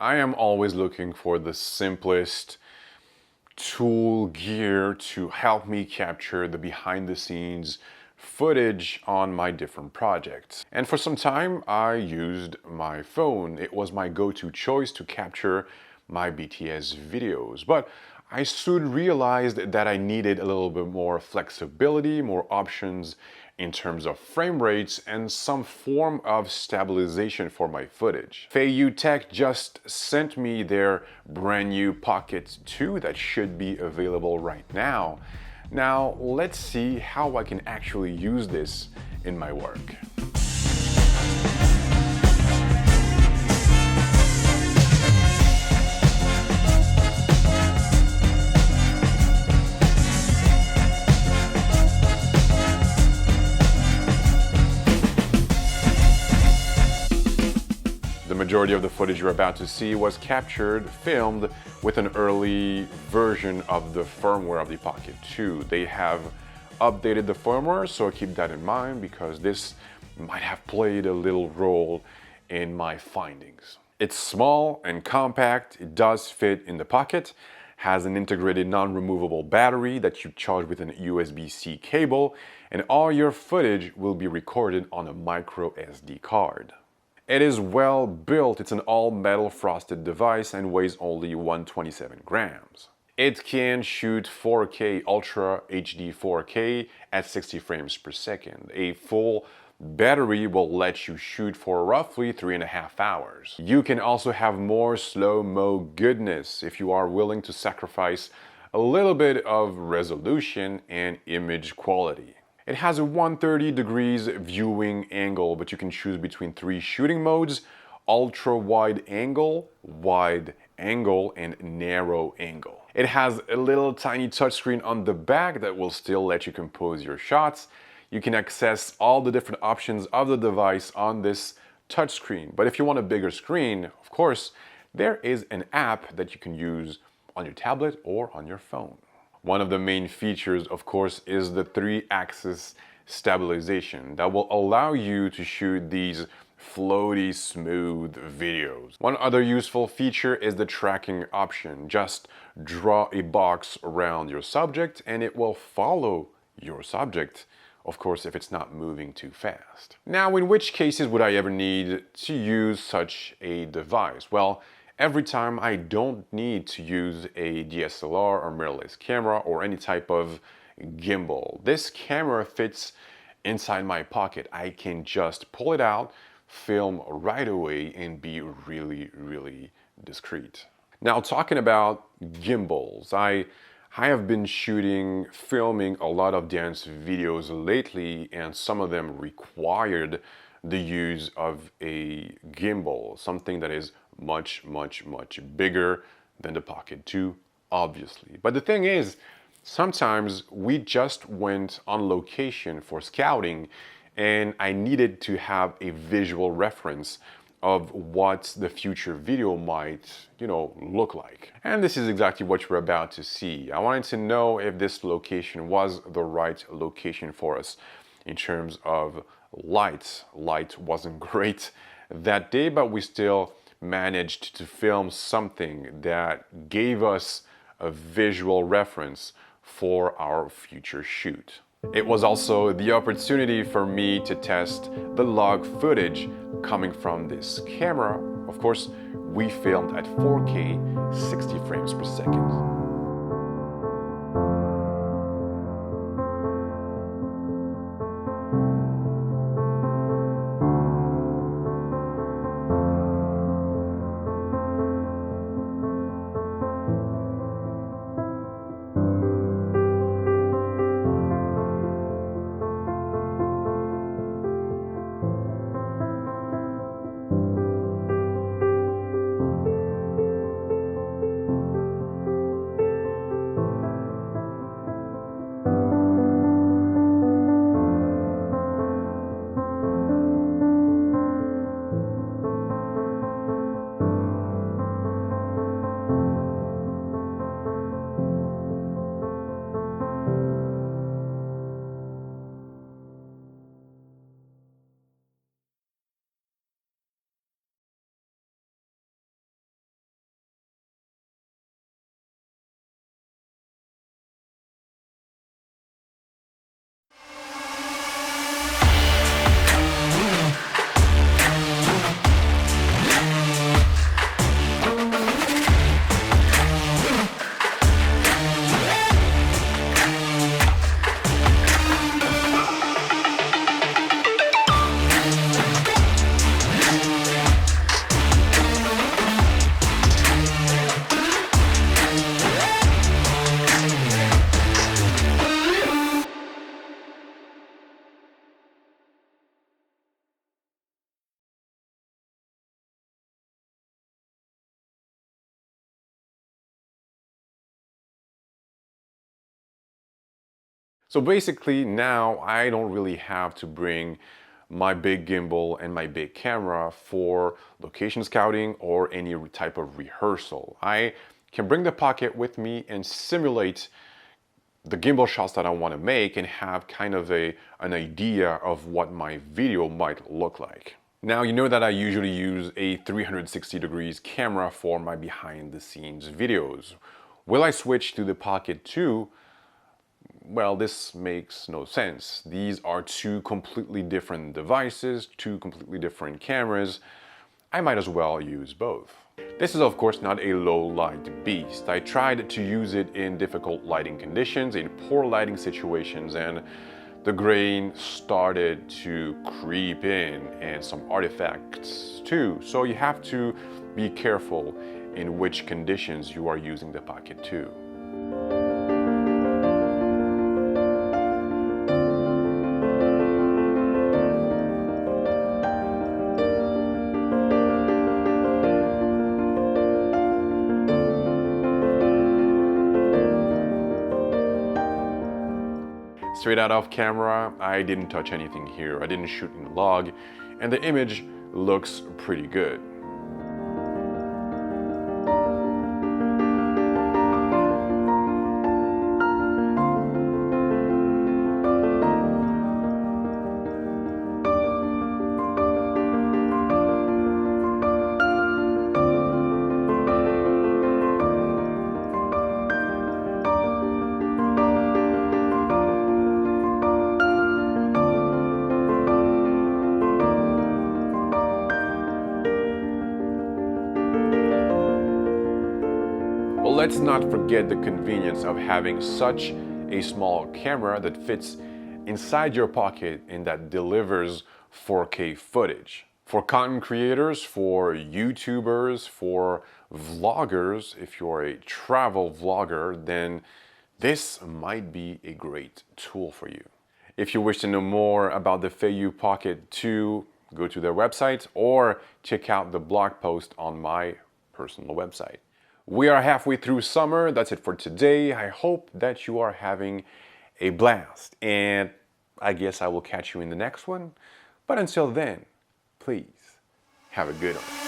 I am always looking for the simplest tool gear to help me capture the behind the scenes footage on my different projects. And for some time I used my phone. It was my go-to choice to capture my BTS videos. But I soon realized that I needed a little bit more flexibility, more options in terms of frame rates, and some form of stabilization for my footage. Feiyu Tech just sent me their brand new Pocket 2 that should be available right now. Now let's see how I can actually use this in my work. The majority of the footage you're about to see was filmed with an early version of the firmware of the Pocket 2. They have updated the firmware, so keep that in mind because this might have played a little role in my findings. It's small and compact, it does fit in the pocket, has an integrated non-removable battery that you charge with an USB-C cable, and all your footage will be recorded on a micro SD card. It is well built, it's an all-metal frosted device and weighs only 127 grams. It can shoot 4K Ultra HD 4K at 60 frames per second. A full battery will let you shoot for roughly 3.5 hours. You can also have more slow-mo goodness if you are willing to sacrifice a little bit of resolution and image quality. It has a 130 degrees viewing angle, but you can choose between 3 shooting modes: ultra wide angle, and narrow angle. It has a little tiny touchscreen on the back that will still let you compose your shots. You can access all the different options of the device on this touchscreen. But if you want a bigger screen, of course, there is an app that you can use on your tablet or on your phone. One of the main features, of course, is the 3-axis stabilization that will allow you to shoot these floaty, smooth videos. One other useful feature is the tracking option. Just draw a box around your subject and it will follow your subject, of course, if it's not moving too fast. Now, in which cases would I ever need to use such a device? Well, every time I don't need to use a DSLR or mirrorless camera or any type of gimbal. This camera fits inside my pocket. I can just pull it out, film right away, and be really discreet. Now, talking about gimbals, I have been filming a lot of dance videos lately, and some of them required the use of a gimbal, something that is much bigger than the Pocket 2, obviously. But the thing is, sometimes we just went on location for scouting and I needed to have a visual reference of what the future video might, look like. And this is exactly what you're about to see. I wanted to know if this location was the right location for us in terms of light. Light wasn't great that day, but we still managed to film something that gave us a visual reference for our future shoot. It was also the opportunity for me to test the log footage coming from this camera. Of course, we filmed at 4K 60 frames per second. So basically now I don't really have to bring my big gimbal and my big camera for location scouting or any type of rehearsal. I can bring the Pocket with me and simulate the gimbal shots that I want to make and have kind of an idea of what my video might look like. Now, you know that I usually use a 360 degrees camera for my behind the scenes videos. Will I switch to the Pocket 2? Well, this makes no sense. These are two completely different devices, two completely different cameras. I might as well use both. This is of course not a low light beast. I tried to use it in difficult lighting conditions, in poor lighting situations, and the grain started to creep in and some artifacts too. So you have to be careful in which conditions you are using the Pocket 2. Straight out of camera, I didn't touch anything here. I didn't shoot in log, and the image looks pretty good. But let's not forget the convenience of having such a small camera that fits inside your pocket and that delivers 4K footage. For content creators, for YouTubers, for vloggers, if you're a travel vlogger, then this might be a great tool for you. If you wish to know more about the Feiyu Pocket 2, go to their website or check out the blog post on my personal website. We are halfway through summer. That's it for today. I hope that you are having a blast, and I guess I will catch you in the next one. But until then, please have a good one.